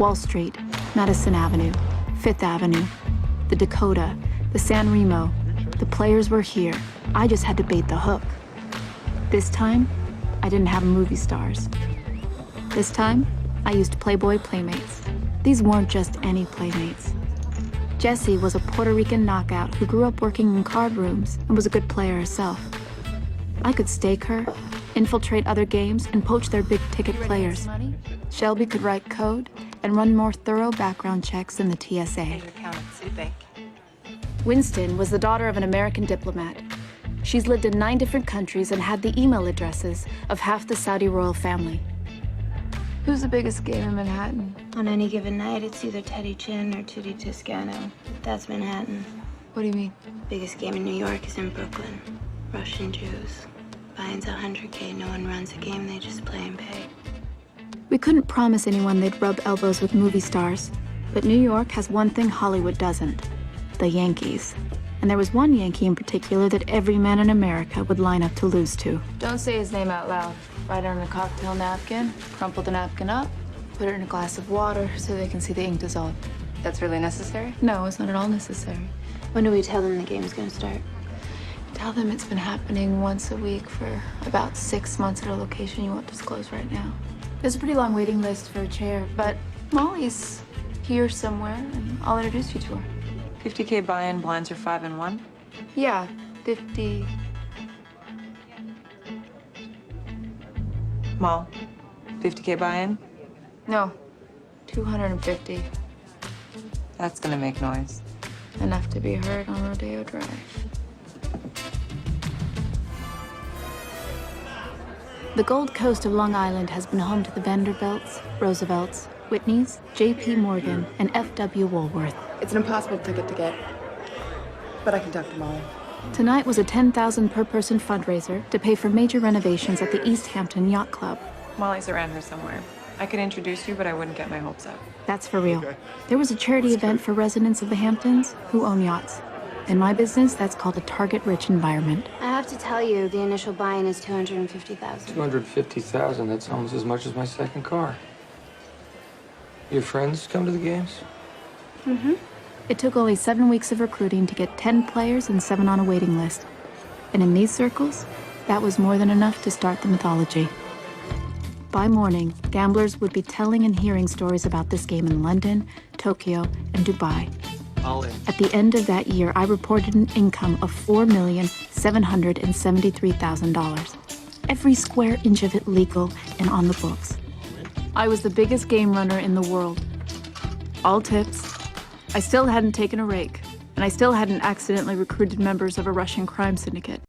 Wall Street, Madison Avenue, Fifth Avenue, the Dakota, the San Remo. The players were here. I just had to bait the hook. This time, I didn't have movie stars. This time, I used Playboy Playmates. These weren't just any Playmates. Jessie was a Puerto Rican knockout who grew up working in card rooms and was a good player herself. I could stake her, infiltrate other games, and poach their big-ticket players. Shelby could write code and run more thorough background checks than the TSA. Winston was the daughter of an American diplomat. She's lived in 9 different countries and had the email addresses of half the Saudi royal family. Who's the biggest game in Manhattan? On any given night, it's either Teddy Chin or Tootie Toscano. That's Manhattan. What do you mean? Biggest game in New York is in Brooklyn. Russian Jews. Buy-in's $100K. No one runs a game, they just play and pay. We couldn't promise anyone they'd rub elbows with movie stars, but New York has one thing Hollywood doesn't: the Yankees. And there was one Yankee in particular that every man in America would line up to lose to. Don't say his name out loud. Write it on a cocktail napkin, crumple the napkin up, put it in a glass of water so they can see the ink dissolve. That's really necessary? No, it's not at all necessary. When do we tell them the game's gonna start? Tell them it's been happening once a week for about 6 months at a location you won't disclose right now. There's a pretty long waiting list for a chair, but Molly's here somewhere, and I'll introduce you to her. 50K buy-in, blinds are 5 and 1. Yeah, 50. Mall, 50K buy-in. No, 250. That's gonna make noise. Enough to be heard on Rodeo Drive. The Gold Coast of Long Island has been home to the Vanderbilts, Roosevelts, Whitneys, J.P. Morgan, and F.W. Woolworth. It's an impossible ticket to get, but I can talk to Molly. Tonight was a $10,000 per person fundraiser to pay for major renovations at the East Hampton Yacht Club. Molly's around here somewhere. I could introduce you, but I wouldn't get my hopes up. That's for real. There was a charity event for residents of the Hamptons who own yachts. In my business, that's called a target-rich environment. I have to tell you, the initial buy-in is $250,000. $250,000, that's almost as much as my second car. Your friends come to the games? Mm-hmm. It took only 7 weeks of recruiting to get 10 players and 7 on a waiting list. And in these circles, that was more than enough to start the mythology. By morning, gamblers would be telling and hearing stories about this game in London, Tokyo, and Dubai. All in. At the end of that year, I reported an income of $4,773,000. Every square inch of it legal and on the books. I was the biggest game runner in the world. All tips. I still hadn't taken a rake, and I still hadn't accidentally recruited members of a Russian crime syndicate.